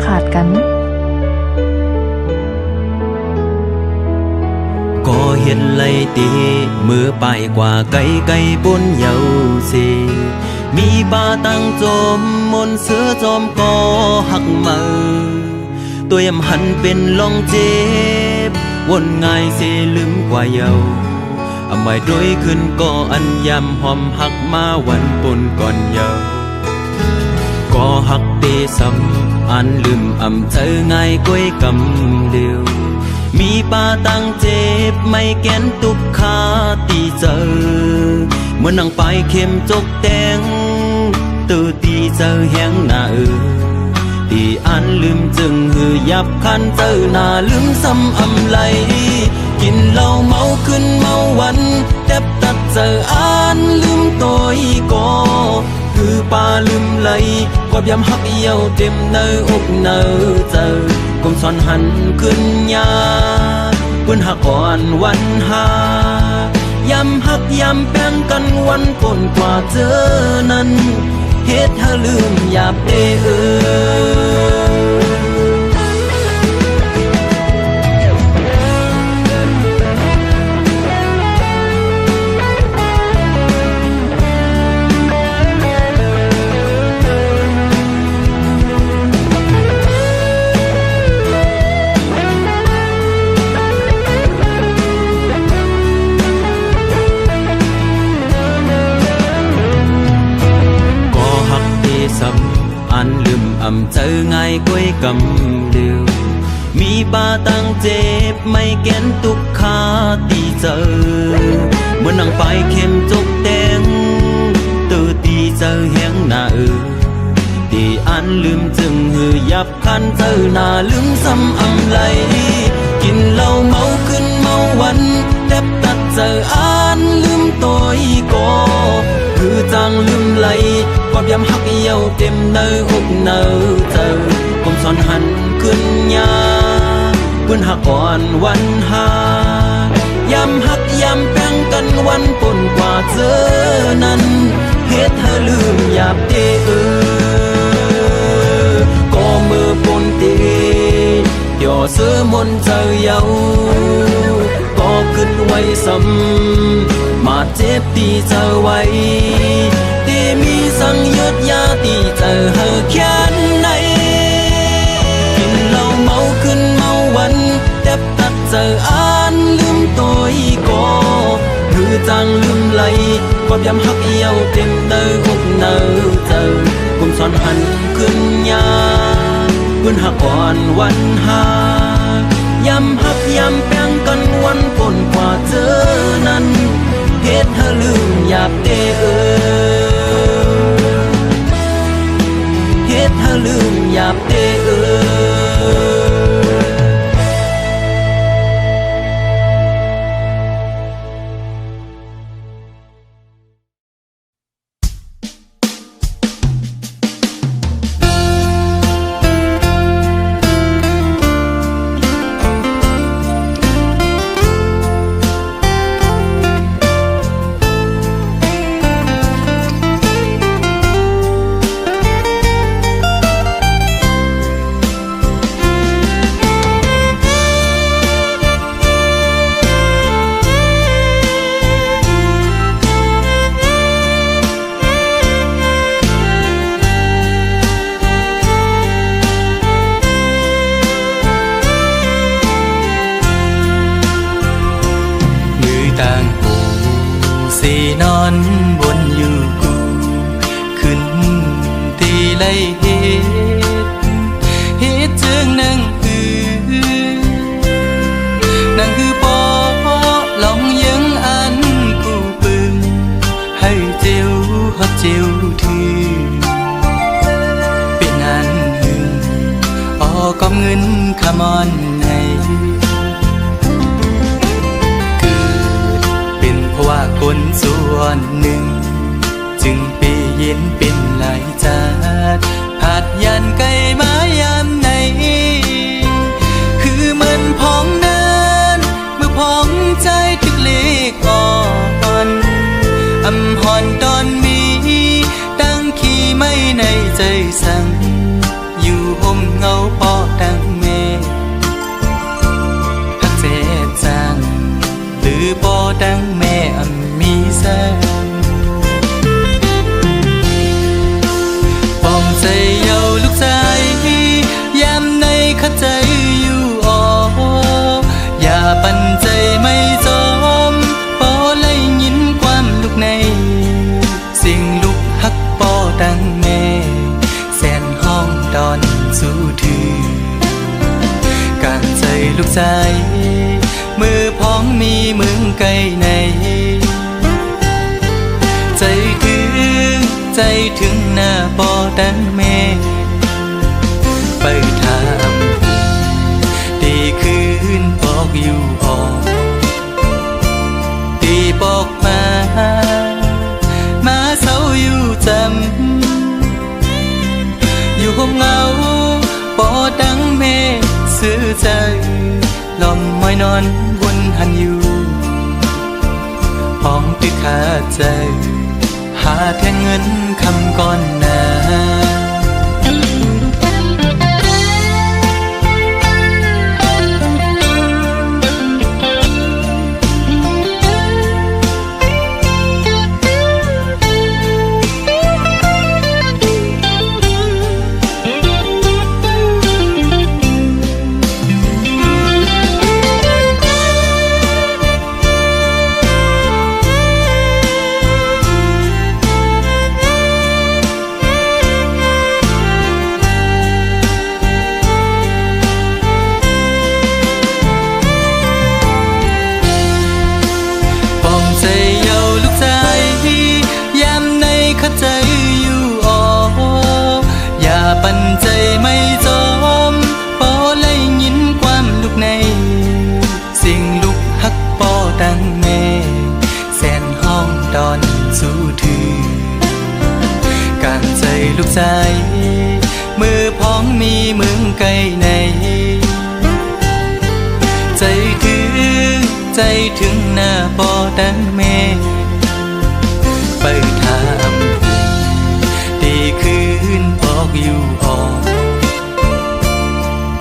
ขาดกันก็เห็นไลตีมือไปกว่าไกลไกลบนเยาสีมีป่าตั้งโจมมนเสือจอมก็หักมือตัวยำหันเป็นลองเจ็บวนง่ายเสลืมกว่าเยาเอาไม่โดยขึ้นก็อันยำหอมหักมาวันปนก่อนเยาก็หักเตซ้ำอันลืมอำเธอง่ายก้วยกำเดียวมีป่าตั้งเจ็บไม่แก้นตุกขาตีเจอเมื่อนั่งไปเข้มจกแดงตื่นตีเจอแหงหน้าตีอันลืมจึงหือยับคันเจอหน้าลืมซ้ำอำไหลกินเหล้าเมาขึ้นเมาวันแทบตัดเจออันลืมตัวอีก็คือป่าลืมไหลกอบยำหักเยี่ยวเต็มเนื้ออกเนื้อเจอกลมซ้อนหันขึ้นยาเพื่อนหักอ่อนวันหายำหักยำแป้งกันวันก่อนกว่าเจอนั้นเฮ็ดให้ลืมหยาบเด้ออันลืมอำเจอง่ายก้วยกำเดียวมีป่าตั้งเจ็บไม่แก้นตุกขาตีเจอเมื่อนั่งไปเข้มจกแดงตื่นตีเจอแหงหน้าตีอันลืมจึงหือยับคันเจอหน้าลืมซ้ำอำไหลกินเหล้าเมาขึ้นเมาวันแทบตัดเจออันลืมตัวอีก็คือจางลืมไหลกอบยำหักเยี่ยวเต็มเนื้ออกเนื้อเจอกลมซ้อนหันขึ้นยาเพื่อนหักอ่อนวันหายำหักยำแป้งกันวันปนกว่าเจอนั้นเฮ็ดให้ลืมหยาบเด้อก็มือปนเตย่อเสือมนเจอเยาก็ขึ้นไว้ซ้ำมาเจ็บตีเจอไว้ตีมีสังยุดยาตีเจอเฮอแค่ไหนกินเหล้าเมาขึ้นเมาวันแทบตัดเจออันลืมตัวอีก็คือจางลืมไหลกอบยำหักเยี่ยวเต็มเนื้ออกเนื้อเจอกลมซ้อนหันขึ้นยาเพื่อนหักอ่อนวันหายำหักยำแป้งกันวันก่อนกว่าเจอนั้นเฮ็ดให้ลืมหยาบเด้อเฮ็ดให้ลืมหยาบเด้อนอนบนอยู่กูขึ้นตีไล่เฮ็ดจึงนั่งคือปอลองยังอันกูปึงให้เจียวฮอดเจียวถือเป็นอันหึงออกอมเงินขมอนในว่าคนส่วนหนึ่งจึงปีเย็นเป็นหลายจาดผาดยันไก่มายามไหนคือมันพองเนินเมื่อพองใจถึกเลขอ่อนอำหอนตอนมีตั้งขี้ไม่ในใจสั่งอยู่ห มเงาปอดังเมพักเจจางหรือปอดังแม่อันมีแสงปอมใจเยาลูกใจยามในข้าใจอยู่อ่ออย่าปั่นใจไม่จมปอเลยยินความลูกในสิ่งลูกฮักปอดังแม่แสนห้องดอนสู้ถือการใจลูกใจมือพ้องมีมึงไกลในใจถึงหน้าปอดังแม่ไปถามดีคืนบอกอยู่ออกดีบอกมาเศร้าอยู่จำอยู่ห้องเงาปอดังแม่ซื้อใจลมมอยนอนบนหันอยู่ห้องติดขาใจหาแทนเงินคำก่อนหน้าปั่นใจไม่จมปอเลยยินความลูกในสิ่งลูกฮักปอดังแม่แสนห้องดอนสู้ถือการใจลูกใจมือพ้องมีมึงไกลในใจถึงหน้าปอดังแม่ไปถามดีคืนบอกอยู่ออก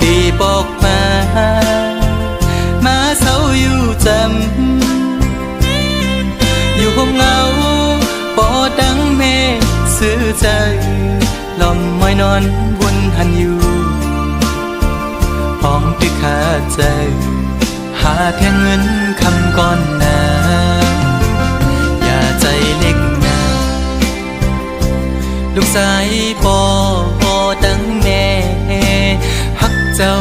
ดีบอกมาเศร้าอยู่จำอยู่ห้องเงาปอดังแม่ซื้อใจลมมอยนอนบนหันอยู่ห้องติดขาใจหาแทนเงินคำก่อนหน้าอย่าใจเล็กนะลูกสายปอดังแม่ฮักเจ้า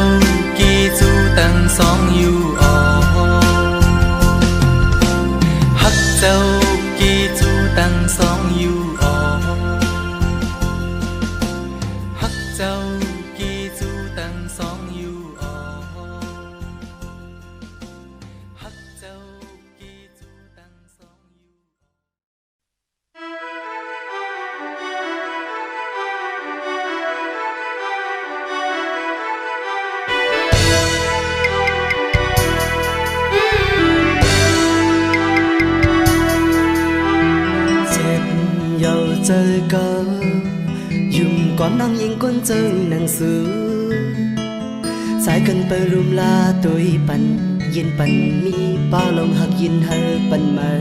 กี่จูตั้งสองอยู่อ่อฮักเจ้ากี่จูตั้งสองอยู่อ่อฮักเจ้ากี่จูตั้งสองอยู่อ่อฮักเจ้ากี่จูตั้งสองอยู่chơi cờ dùng con đang nhìn con chơi nàng xứ sai cầnไปรุมลาตัวปันยินปันมีป้าลงหักยินเธอปันมา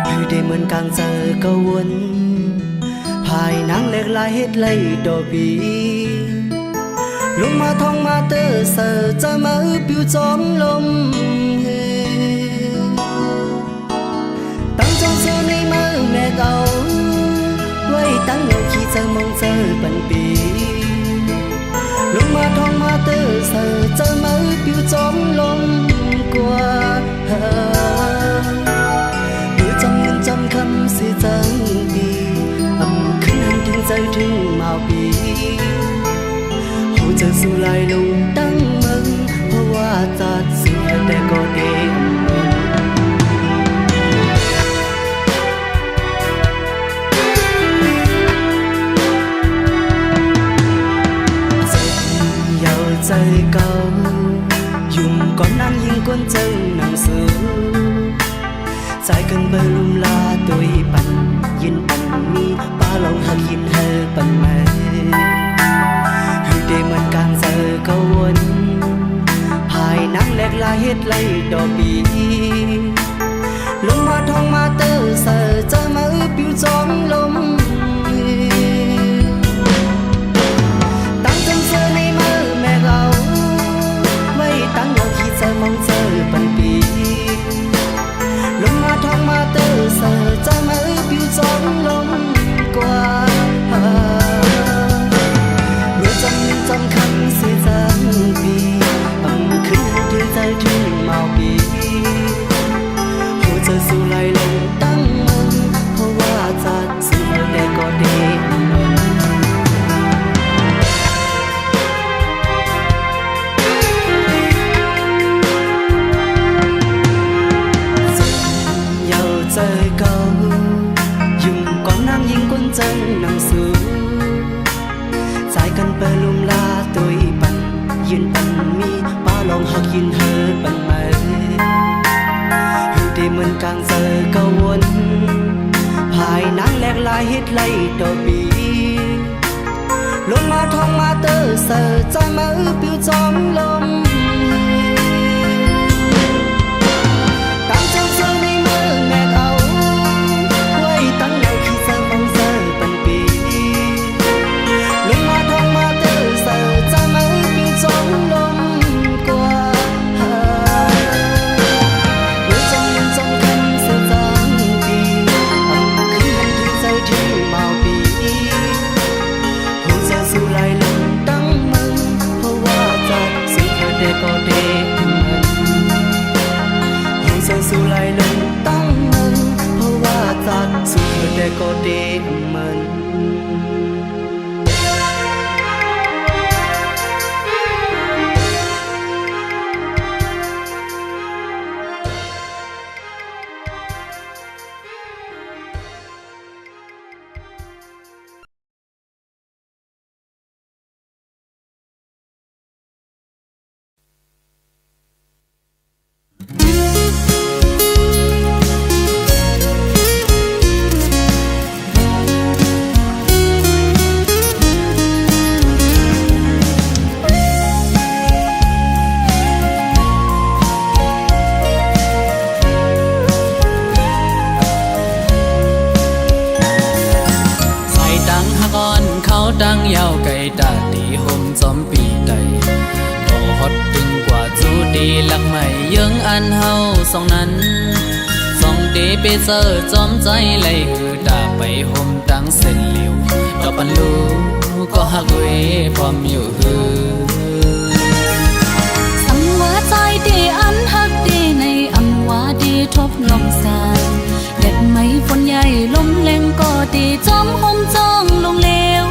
อยู่ได้เหมือนกลางเจอก็วนภายนางเล็กลายเฮ็ดไล่ดอปีลงมาท้องมาเตอเสือจะมาปิวจอมลมตั้งจงเสือในมือแม่เก่าไว้ตั้งเงาขี้เจอมองเจอปันปีลงมาท้องมาเตอเสือจะมาปิวจอมลมกว่าเมื่อจำเงินจำคำสิจังดีขึ้นหันถึงใจถึงมาปีเจอสู่ลายลงตั้งมึงเพราะว่าจัดเสือแต่ก็เต็มใจเก่ายุ่งก่อนนั่งยิงก้นเจ้าหนังสือใจกันเบอร์ลุมลาตัวปันยินปันมีป้าลองหักยินเธอปันแม่ ฮ็ดไรดอกปีลงมาทองมาเตอเสือจะมาปิวจอมลมตั้งจำเสือในมือแม่เราไว้ตั้งเราคิดจะมองเจอปันปีลงมาทองมาเตอเสือจะมาปิวจอมลมกว่าเมื่อจำคำเสียจังปีขึ้นที่ใจถึงเมาปีหัวใจสู้ไหลลงตั้งมันเพราะว่าจะสู้ได้ก็ดียาวใจเก่ายุ่งก่อนนั่งยิงก้นจังนั่งสู้ใจกันเปิดลุมลาตัวปันยืนปันมีป้าลองหักยินเธอปันไหมอยู่ที่มันกลางเจอก็วนภายนางแหลกลายเฮ็ดไล่ดอกบีลงมาทองมาเตอเสือใจมาปิวจอมลมตามเจ้าเสือในมือแม่เอาไว้ตั้งเราขี้เสือมองเสือปันปีลงมาทองมาเตอเสือใจมาปิวจอมลมกว่าเมื่อจำคำเสียจังปีขึ้นที่ใจที่เมาปีหัวใจสู้ไหลลงตั้งมันเพราะว่าจะสู้เธอได้ก็ได้หัวใจสู้ไหลลงตั้งมันเพราะว่าจะสู้เธอได้ก็ได้มัน ตั้งยาวไกลตาตีห่มจอมปีใดต่อฮอดดึงกว่าจูดีหลักใหม่ยังอันเฮาสองนั้นสองเดเปเซอร์จอมใจไหลหือตาไปห่มตั้งเส้นเหลียวดอกปันลูก็หักเวพร้อมอยู่หือสังว่าใจดีอันหักดีในอันว่าดีทบลมสายเด็ดไม่ฝนใหญ่ลมแรงก็ดีจอมห่มจ้องลงเลว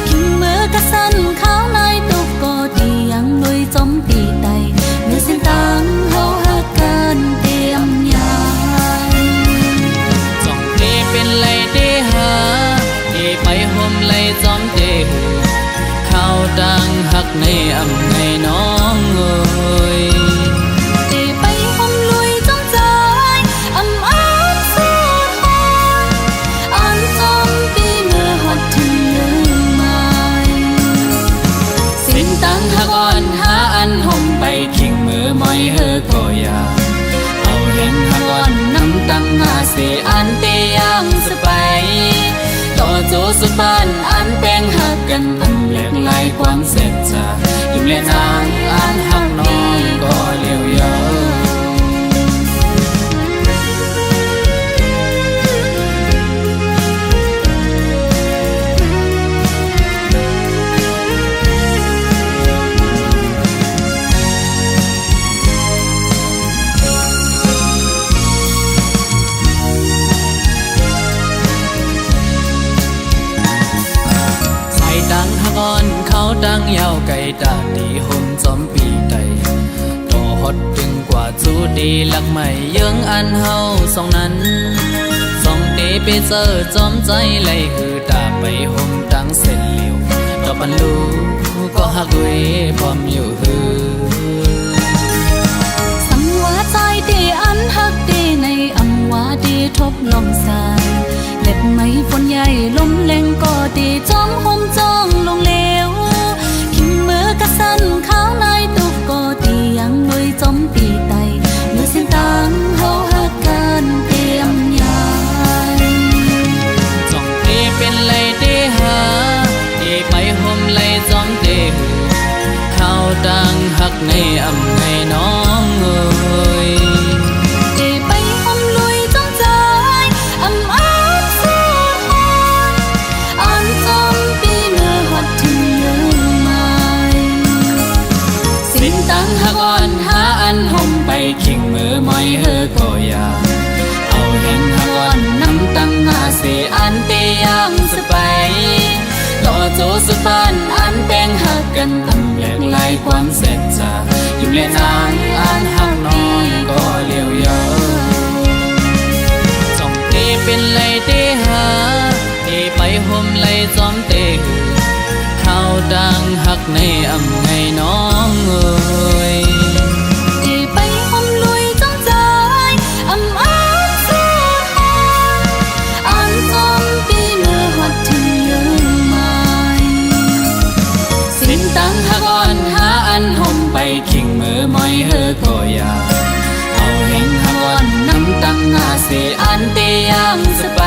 ขิงมือกระสันข้าวในตุกก็ดียังลุยจอมปีไตเมื่อสิ้นตังเฮาหักกันเตรียมยามจ้องเดเป็นไหลเดหาเดไปห่มไหลจอมเดหือข้าวดังหักในอำในน้องเอ้ยห่มใบขิงมือมอยเฮอก็อยากเอาเห็นหักอ่อนน้ำตังหาเสียอันเตียงสไปต่อโจสุดบ้านอันแป้งหักกันอันแหลกลายความเสร็จจากอยู่เล่นนางอันหักน้องก็เลี้ยวยาวเขาดังยาวไกลตาดีห่มจอมปีไตต่อฮอดดึงกว่าจูดีหลักใหม่ยังอันเฮาสองนั้นสองเดเปเซอร์จอมใจไหลคือตาไปห่มตั้งเส้นเหลียวดอกปันลูก็หักเวพร้อมอยู่หือสังว่าใจดีอันหักดีในอันว่าดีทบลมสายเล็ดไม่ฝนใหญ่ลมแรงก็ดีจอมห่มจ้องลงเลวขิงมือกระสันข้าวในตุกก็ดียังลุยจอมปี ในอำให้น้องเอ่ยได้ไปหอมลุยจ้องใจอำอ้างเสียหอนอ่อนจมปีเมื่อฮอดถึงเยอะไหมสิ้นตั้งหักอ่อนหาอันห่มไปขิงมือมอยเฮอก็อยากเอาเห็นหักอ่อนน้ำตั้งหาเสียอันเตียงสไปต่อโจสุปานอันแป้งหักกันตำแหลกลายความเสร็จจากยุ่งเล่นนางอันหักน้องก็เลี้ยวเยอะจ้องเตเป็นไรเตหาเตไปห่มไรจอมเตเข้าดังหักในอำให้น้องเอ่ยได้ไปหอมลุยจ้องใจอำอ้างเสียหอนอ่อนจมปีเมื่อฮอดถึงเยอะไหมสิ้นตั้งหักอ่อนหาอันห่มไปขิงมือมอยเฮอก็อยากเอาเห็นหักอ่อนน้ำตั้งหาเสียอันเตียงสไป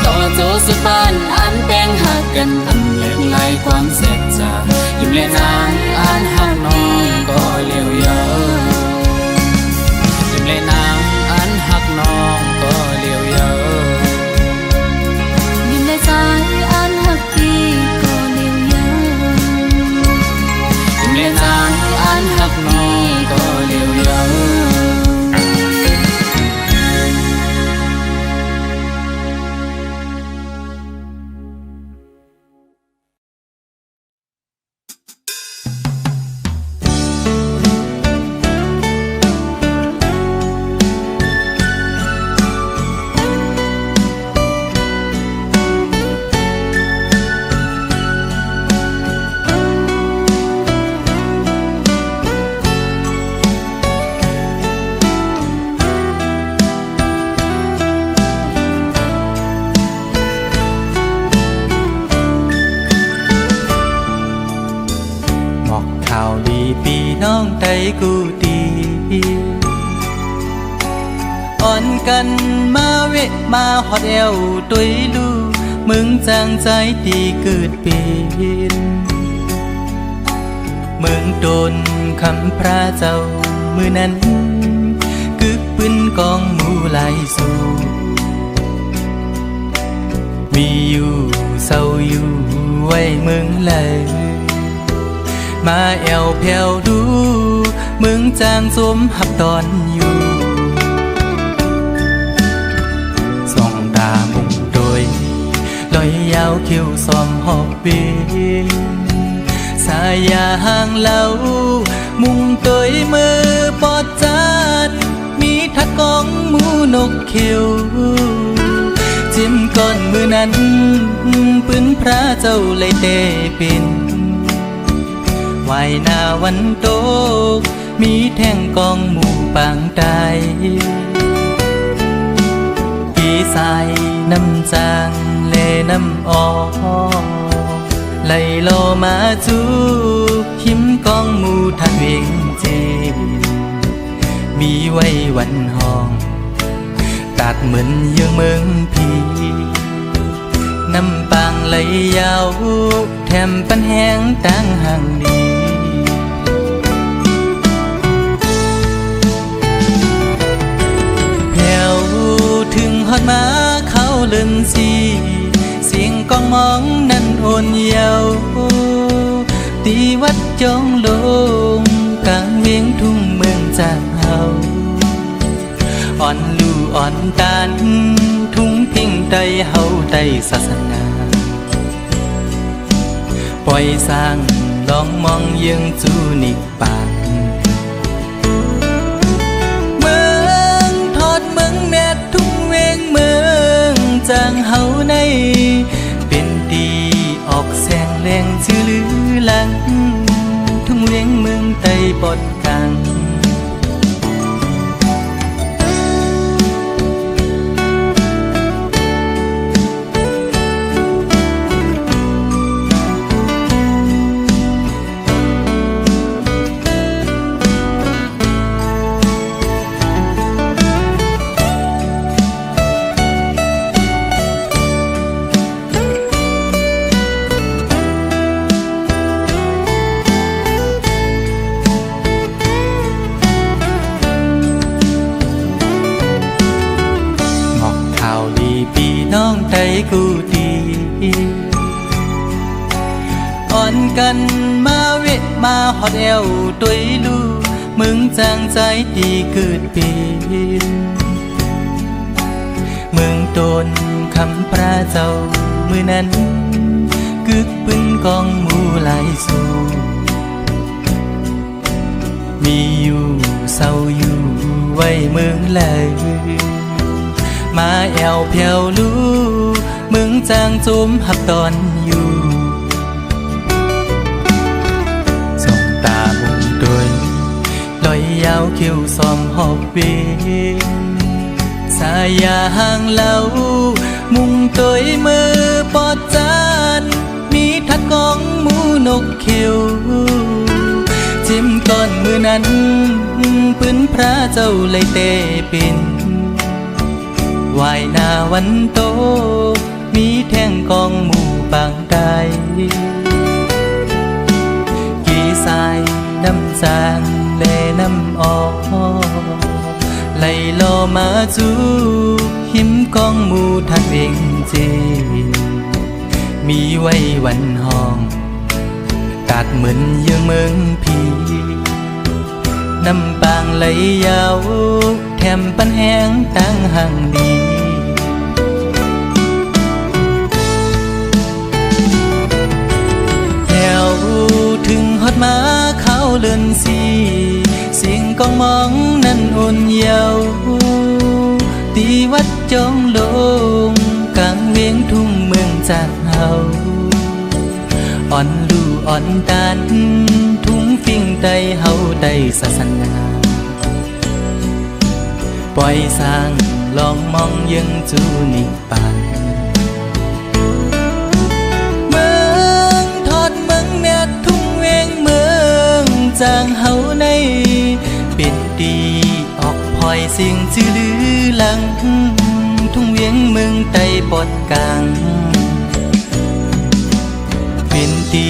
ต่อโจสุปานอันแป้งหักกันตำแหลกลายความเสร็จจากยุ่งเล่นนางอันหักน้องก็เลี้ยวเยอะยุ่งเล่นนางอันหักน้องก็เลี้ยวเยอะยิ้มในใจอันหักพี่ก็เลี้ยวเยอะยุ่งเล่นนางอันหักน้องก็เลี้ยวเยอะข่าวดีปีน้องไตกูดีอ่อนกันมาเวะมาฮอดเอวตุยลูมึงจางใจตีเกิดเป็นมึงโดนคำพระเจ้ามือนั้นกึกปืนกองหมูไหลสู่มีอยู่เศร้าอยู่ไว้มึงเลยมาแอวแผ่วดูมึงจางสมหับตอนอยู่ส่องตามุงโดยลอยยาวคิ้วซ้อมหอบเบสายาห่างเหลามุงโดยมือปอดจัดมีทัดกองหมูนกเขียวจิ้มก้อนมือนั้นปืนพระเจ้าเลยเตเป็นวายหน้าวันโตกมีแท่งกองหมู่ปางตายปีสายน้ำจางเลน้ำออกไหลโลมาจูหิมกองหมู่ทางเวงเจมีไว้วันห้องตัดเหมือนเยื่อเมืองพีน้ำปางไหลยาวแถมปันแห้งตั้งห่างนี้แผ่วถึงฮอดมาเข้าเลินสีเสียงกองมองนั้นโอนเยาตีวัดจองลงกลางเวียงทุ่งเมืองจางเฮาอ่อนลู่อ่อนตานทุ่งทิ้งใจเฮาใจศาสนาปล่อยสร้างลองมองยังจูนิกปานเมืองทอดเมืองแม่ทุ่งเวงเมืองจางเฮาในเป็นดีออกแสงแรงชื่อลือหลังทุ่งเวงเมืองไต้ปอดกลาง กูดีอ่อนกันมาเวะมาฮอดแอวตุยลูมึงจางใจตีเกิดเป็นเมืองตนคำพระเจ้ามือนั้นกึกปืนกองหมู่หลายสู่มีอยู่เศร้าอยู่ไว้เมืองเลยมาแอวเพียวลูมึงจางจุมหับตอนอยู่ส่องตาบุงดยลอยยาวเขียวซอมหอบเวสายาห่างเล่ามุงตยมือปอดจานมีทัดกองหมูนกเขียวจิ้มก่อนมือนั้นปืนพระเจ้าเลยเตเป็นวายหน้าวันโตมีแท่งกองหมู่บางใดกี่สายน้ำจางเลน้ำออกไหลลอมาจูหิมกองหมู่ทักเองเจมีไว้วันห้องกาดเหมือนเยื่อเมืองพีน้ำบางไหลยาวแถมปันแห้งตั้งห่างดีแถวถึงฮอดมาเขาเลื่อนสีเสียงกองมองนั้นอุ่นเยาตีวัดจอมลงกลางเวียงทุ่งเมืองจากเฮาอ่อนลู่อ่อนตันทุ่งฟิ่งใดเฮาได้ศาสนาปล่อยสร้างลองมองยังจูนิปานเมืองทอดเมืองแม่ทุ่งเวงเมืองจางเฮาในเป็นดีออกพลอยเสียงจื้อลือหลังทุ่งเวียงเมืองใต้ปอดกลางเป็นดี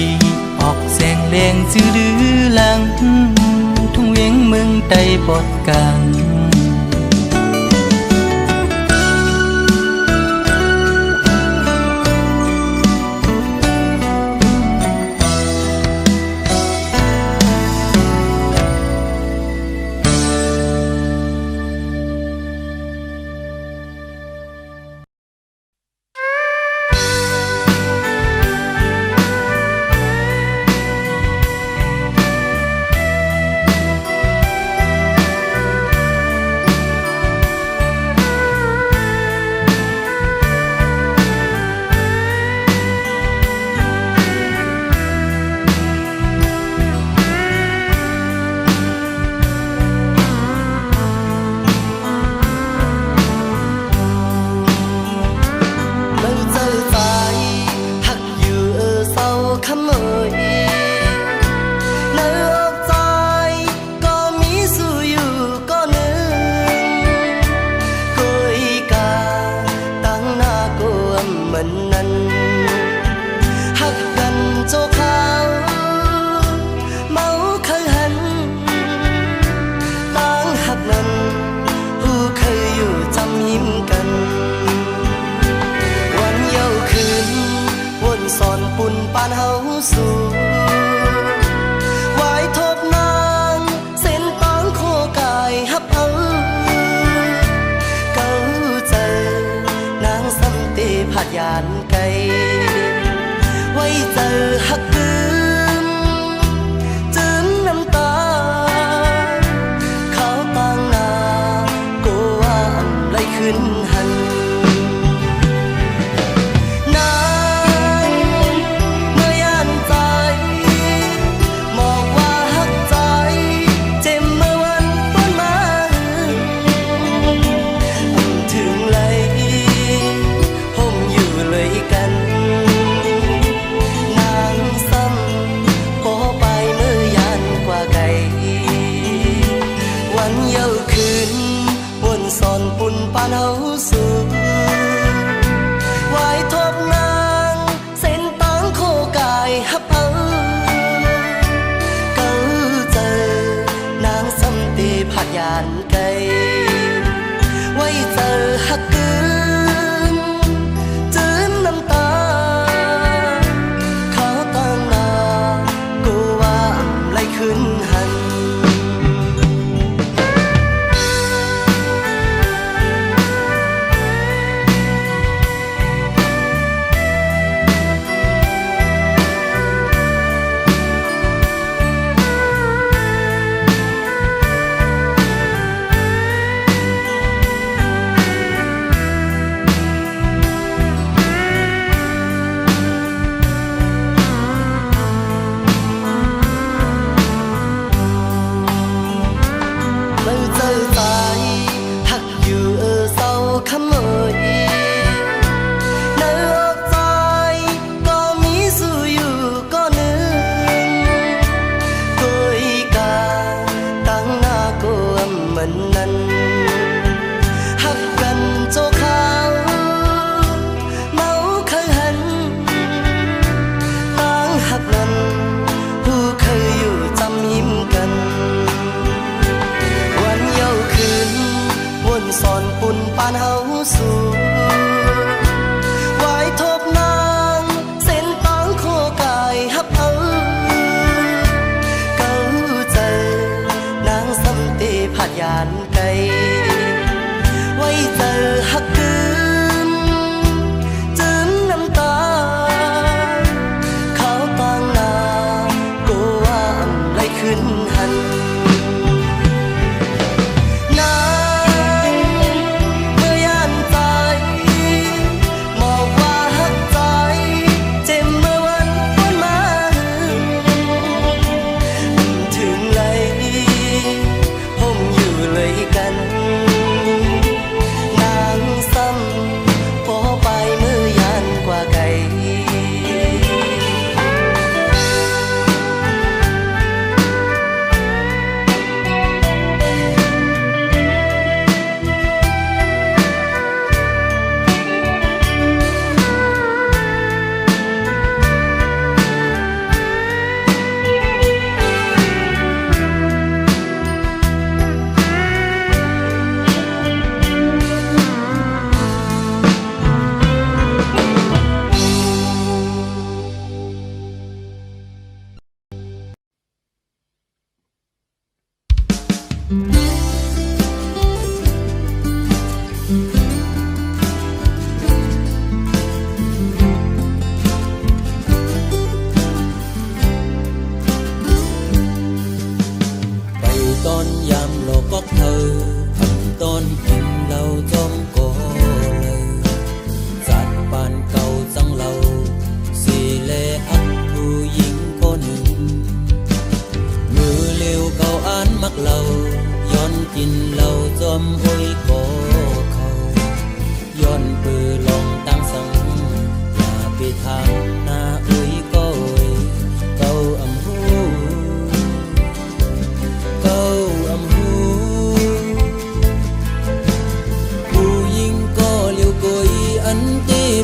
ออกแสงแรงจื้อลือหลังทุ่งเวียงเมืองใต้ปอดกลาง ไว้เจอหักกึมจึ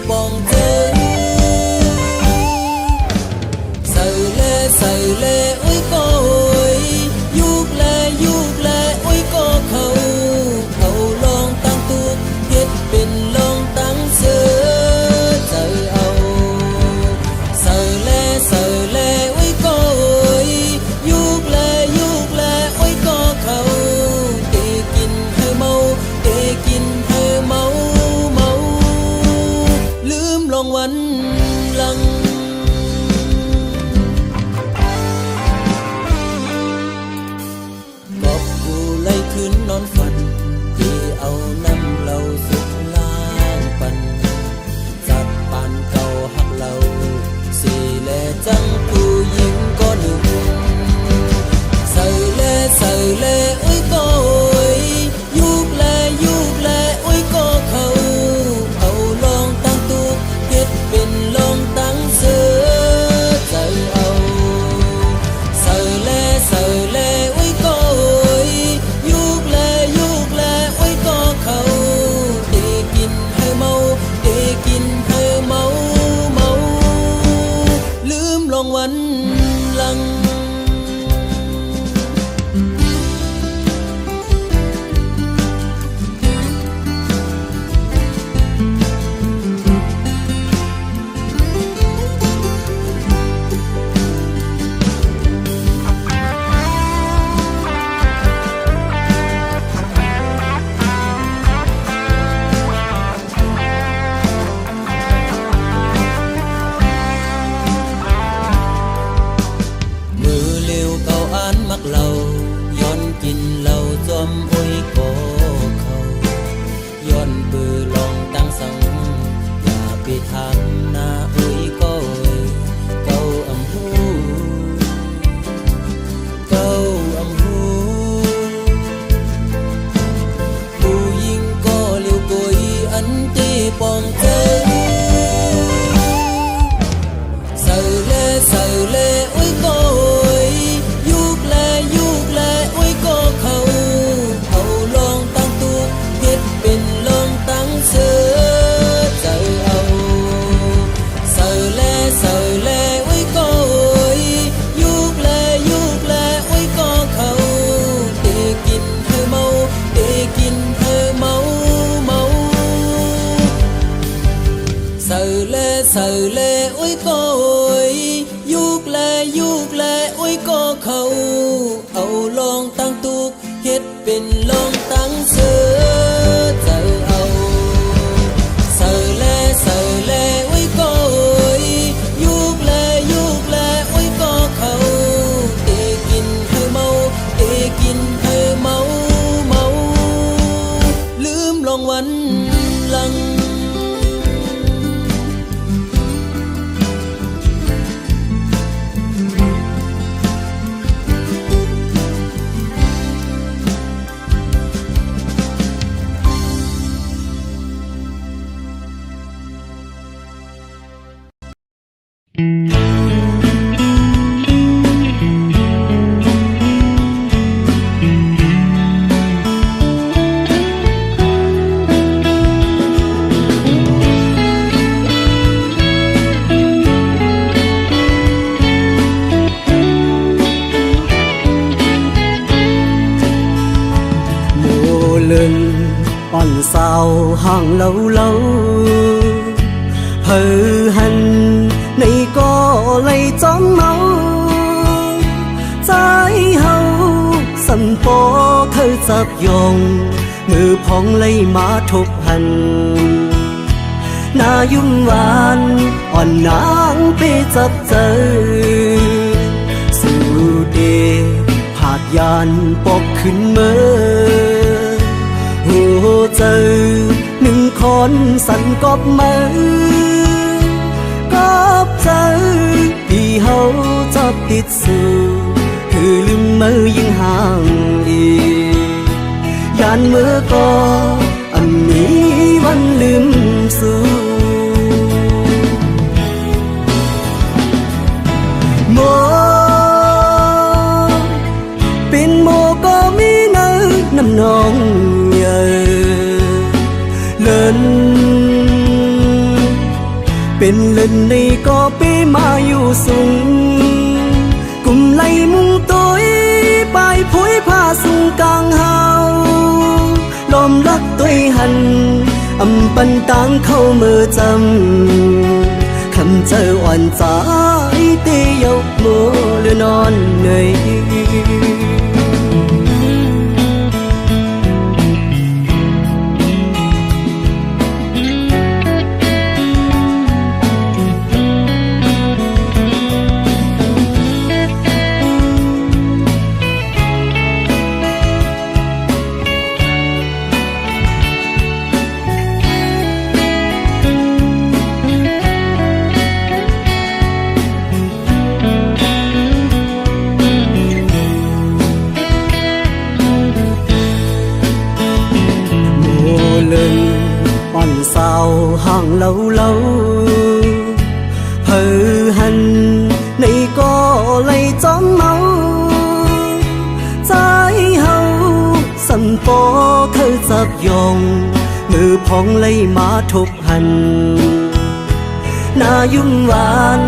ปองเจอใส่เลอุ้ยก็โอยยุกแลอุ้ยก็เขาลองตั้งตุกเฮ็ดเป็นลองตั้งเสือใจเอาใส่เลอุ้ยก็โอยยุกแลอุ้ยก็เขาเตกินให้เมาลืมลงวันหลังกอบกูไล่ขึ้นนอนฝันที่เอาน้ำเหล้าสุดล้างปันจับปานเก่าหักเราสีแลจังผู้หญิงก็หนึ่งใส่เลอุ้ยก็โอยยุกแลอุ้ยก็เขาลองตั้งตุกเฮ็ดเป็นลองตั้งเสือใจเอาใส่เลอุ้ยก็โอยยุกแลอุ้ยก็เขาเตกินให้เมาลืมลงวันหลังเราย้อนกินเราจอมอ้อยก็เขาย้อนเบื่อลองตั้งสังอย่าไปทำหน้าอ้อยก็เก้าอำหูผู้หญิงก็เลี้ยวกุยอันที่ปองเจอใส่เลอุ้ยก็ยุกแลอุ้ยก็เขาลองตั้งตุกเฮ็ดเป็นลองตั้งเสือใจเอาใส่เลอุ้ยก็ยุกแลอุ้ยก็เขาเตกินให้เมาใส่เลอุ้ยก็ยุกแลอุ้ยก็เขาลองตั้งตุกเฮ็ดเป็นลองตั้งเสือใจเอาใส่เลอุ้ยก็ยุกแลอุ้ยก็เขาเตกินให้เมาลืมลงวันหลังอ่อนสาวห่างเล่าเฮอหันในก็เลยจอมเมาใจเฮาสันปอเคยจับยองมือพองเลยมาทบหันหน้ายุ่มหวานอ่อนนางไปจับเจอสู่เดผาดยานปอกขึ้นเมื่อหัวเจอหนึ่งคนสั่นกอบมือกอบเจอที่เฮาจับติดสู่คือลืมมือยิ่งห่างอียานมือก็อันนี้วันลืมสู่โมเป็นโมก็มีเนื้อน้ำนองเลิน เป็นเล่นในก็เป้มาอยู่สูงกุมไลมุงตัวปลายผุยผ้าสูงกลางเฮาลมรักตัวหันอำปันตังเข้ามือจำคำเจออ่อนใจเตยกโมหรือนอนเหนื่อยสาวห่างเล่าเพอหันในก็ไล่จอมเมาใจเฮาสัมปอเคยจับยองมือพองไล่มาทบหันหน้ายุ่งหวาน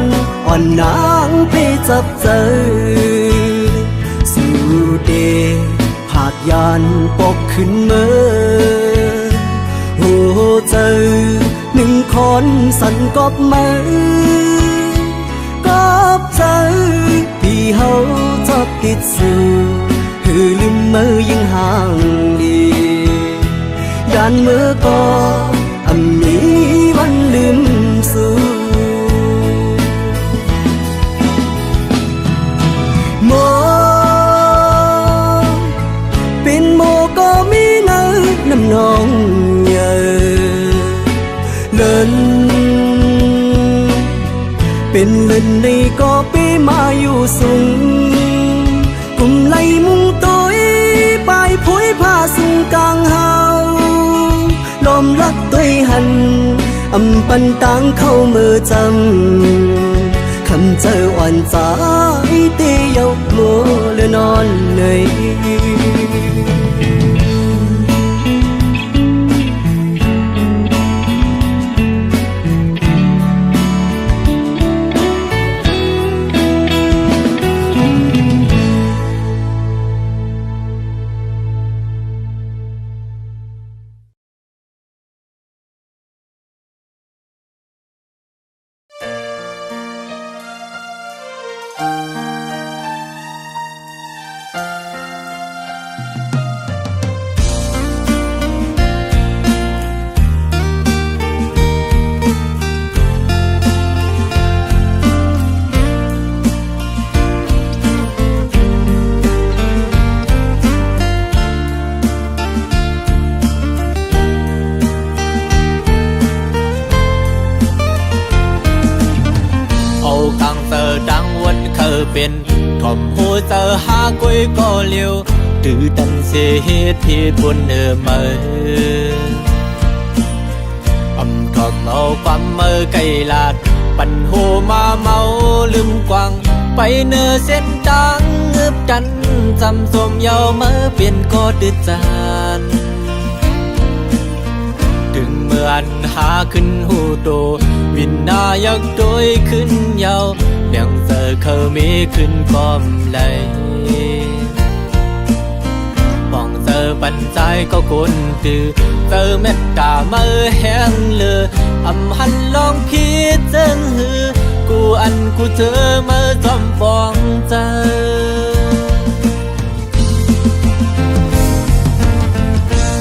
อ่อนนางไปจับเจอสู่เดผาดยานปกขึ้นเมื่อโอ้เจอหนึ่งคนสั่นกอบมือกอบเจอที่เฮาชอบติดสื่อคือลืมมือยิ่งห่างดีด้านมือก็อำมีวันลืมสู่โมเป็นโมก็มีเนื้อน้ำนองเป็นเล่นในก็เป้มาอยู่สูงกุมไลมุงตัวปลายผุยผ้าสูงกลางเฮาลมรักตัวหันอำปันตังเข้ามือจำคำเจออ่อนใจเตยกโมหรือนอนเหนื่อยเป็นทอมหูเจอหากุยก็เลี้ยวตื่นตันเสียเหตุผิดบนมืออำทอมเอาความมือไกลลาดปันหูมาเมาลืมกวางไปเนื้อเส้นตังเงือบจันจำสมเยาเมื่อเปลี่ยนก็ดื้อจานถึงเมื่ออันหาขึ้นหูโตวินนายักโดยขึ้นเยาเลี้ยงเจอเขามีขึ้นก้อมไหลป้องเจอปันใจก็คนตือเจอเม็ดตาเมื่อแห้งเลืออำหันลองพิจารณากูอันกูเจอเมื่อจอมป้องเจอ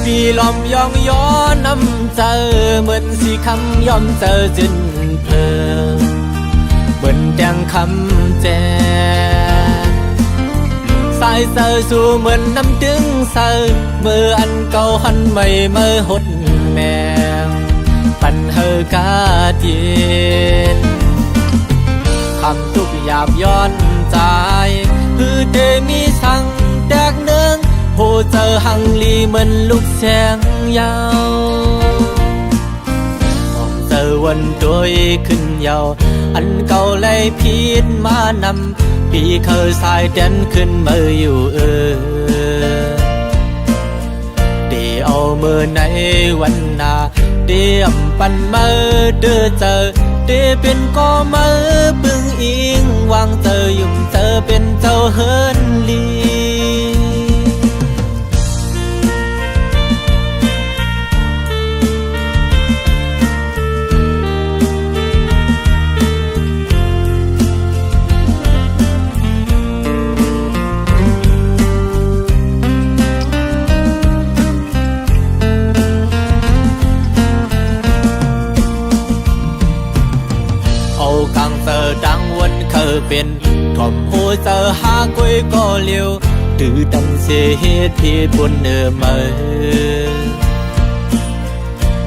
ปีลอมยองย้อนน้ำเจอเหมือนสีคำยอมเจอจนเพลินเบิ่นแดงคำแจสายเสือสู่เหมือนน้ำดึงเสือเมื่ออันเก่าหันไม่เมื่อหดแมงปันเฮอกาเทียนคำทุกหยาบย้อนใจคือเดมีสั่งแดกเนืองโหเจอหังลีเหมือนลูกแสงยาวเจอวันโดยขึ้นยาวอันเก่าเลยพีดมานำปีเคยสายเด่นขึ้นมืออยู่เดี๋ยวเอามือในวันหน้าเดี๋ยวปันมือเดือเจอ เดเป็นก็มือปึงอิงวางเจอยุ่งเจอเป็นเจ้าเฮินลีcàng giờ đang quân khờ bên thòm hôi giờ ha quê có liều từ tâm sẽ hết thì buồn nở mơ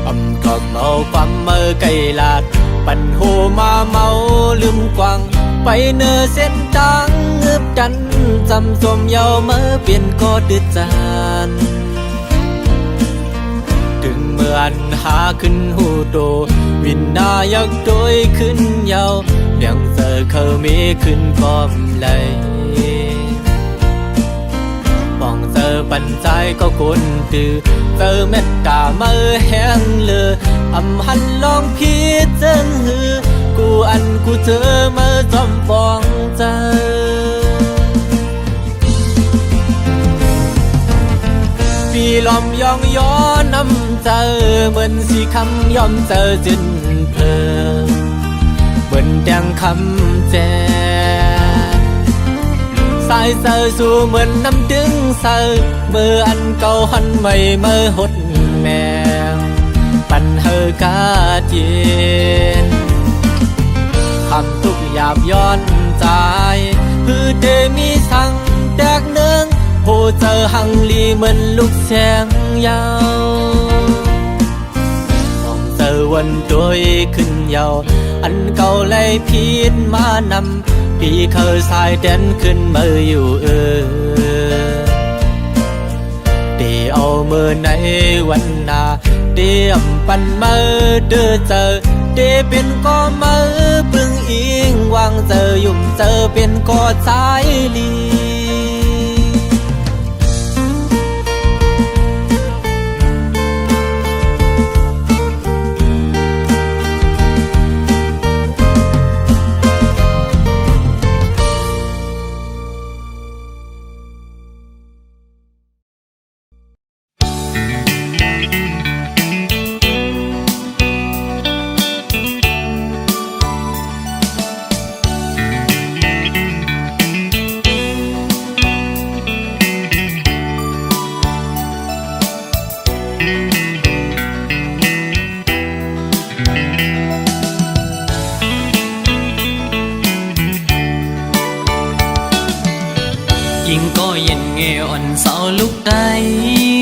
âm thòm màu quam mơ cây lạtปั่น hồ ma mauลืมกวางไปเนอเส้นทางเงือบจันจำสมเยาเมื่อเปลี่ยนก็ดืดจานถึงเมื่อนหาขึ้นหูโตวินนายักโดยขึ้นเยาเลี้ยงเจอเขามีขึ้นกอมไหลมองเจอปันใจก็คนตือเจอเม็ดกาเมื่อแห้งเลืออำหันลองพีเจิงหือกูอันกูเจอเมื่อจอมฟองใจปีลอมยองย้อนน้ำเจอเหมือนสีคำยอมเจอจินเพลเหมือนแดงคำแจสายเจอสู่เหมือนน้ำดึงเจอเมื่ออันเก่าหันใหม่เมื่อหดแมงปันเฮอกาเจียนคำทุกหยาบย้อนใจพือเดมีสั่งแดกเนืองโหเจอหังลีเหมือนลูกแสงยาวมองเจอวันด้วยขึ้นยาวอันเก่าไล่พีดมานำพี่เคยสายเด่นขึ้นมาอยู่เดี๋ยวเอาเมื่อในวันนาเดี๋ยวปันมาเดือเจอเดี๋ยวเป็นก็มาปึงอิงวางเจอยุ่งเจอเป็นก็สายลียิงก็เย็นเงอ่อนเสาลุกได้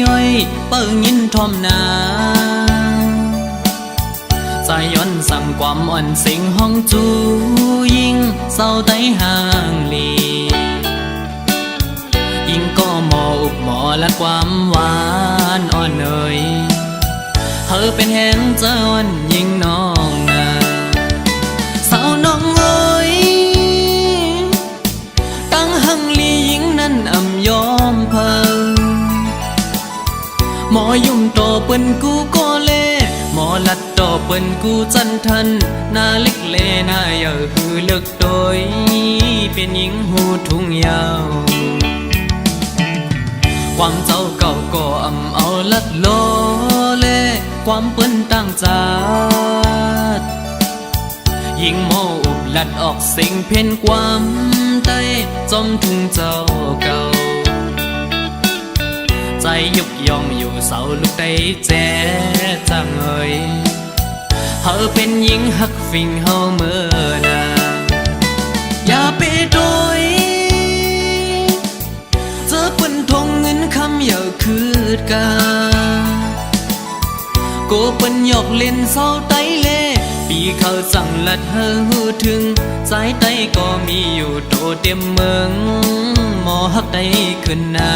อ้อยเปิ้งยินทอมนาใจย้อนสั่งความอ่อนสิงห้องจูยิงเศร้าไตห่างลียิงก็หมออุบหมอและความหวานอ่อนเอ่ยเธอเป็นแหงเจ้าอ่อนยิงน้องนาสาวน้องเอ้ยตั้งหังลียิงนั้นอ่ำยอมเพิ่งหมอยุ่มโตเปิ้นกูก็เล่หมอลัดโตเปิ้นกูจันทันหน้าเล็กเลหน้าเยอะคือเลิกโดยเป็นหญิงหูทุ่งยาวความเจ้าเก่าก็อ่ำเอาลัดโลเล่ความเปิ้นตั้งจาดยิงโมอุบลัดออกสิ่งเพ่นความใต้จอมทุ่งเจ้าเก่าใจยุบยองอยู่เสาลูกได้แจ๊จังเอ่ยเธอเป็นหญิงหักฟิงเฮาเมื่อนาอย่าไปโดยเจอเปิ้นทงเงินคำอย่าคืดกาโกเปิ้นหยอกเล่นเศร้าไตเล่ปีเขาสั่งลัดเฮอหูถึงสายไตก็มีอยู่โตเต็มเมืองหมอหักได้ขึ้นนา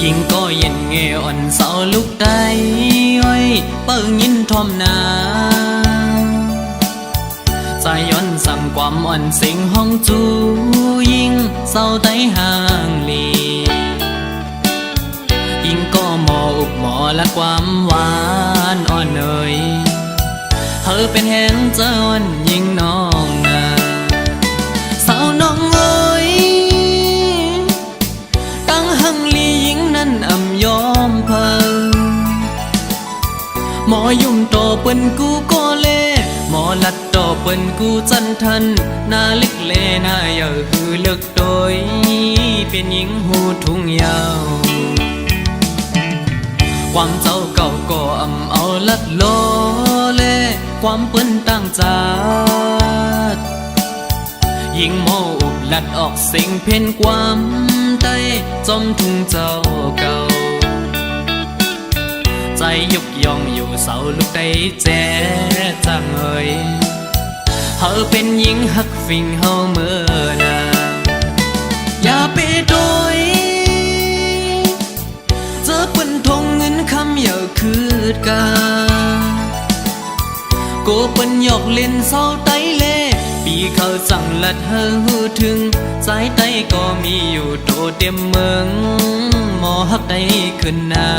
ยิงก็เย็นเงอ่อนเสาลูกได้อ้อยเปิ้งยินทอมนาใจย้อนสั่งความอ่อนเสียงห้องจูยิงเศร้าไต้ห่างลียิงก็หมออุบหมอและความหวานอ่อนเอ่ยเธอเป็นแหงเจ้าอ่อนยิงน้องนาสาวน้องเอ้ยตั้งหังลียิงนั้นอ่ำยอมเพอหมอยุ่มโตเปิ้นกูก็เล่หมอลัดโตเปิ้นกูจันทันหน้าเล็กเลหน้าเยาหือเลิกโดยเป็นหญิงหูทุ่งยาวความเจ้าเก่าก็อำเอาลัดโลเลความเปิ้นตั้งจาดยิงโมอุบลัดออกเสียงเพ่นความใต้จอมทุ่งเจ้าเก่าใจยุกยองอยู่เสาลูกได้แจ๊จังเอ่ยเธอเป็นหญิงหักฟิงเฮาเมื่อนาอย่าไปโดยเจอเปิ้นทงเงินคำอย่าคืดกาโกเปิ้นหยอกเล่นเศร้าไตเล่ปีเขาสั่งลัดเฮอหูถึงสายไตก็มีอยู่โตเต็มเมืองหมอหักได้ขึ้นนา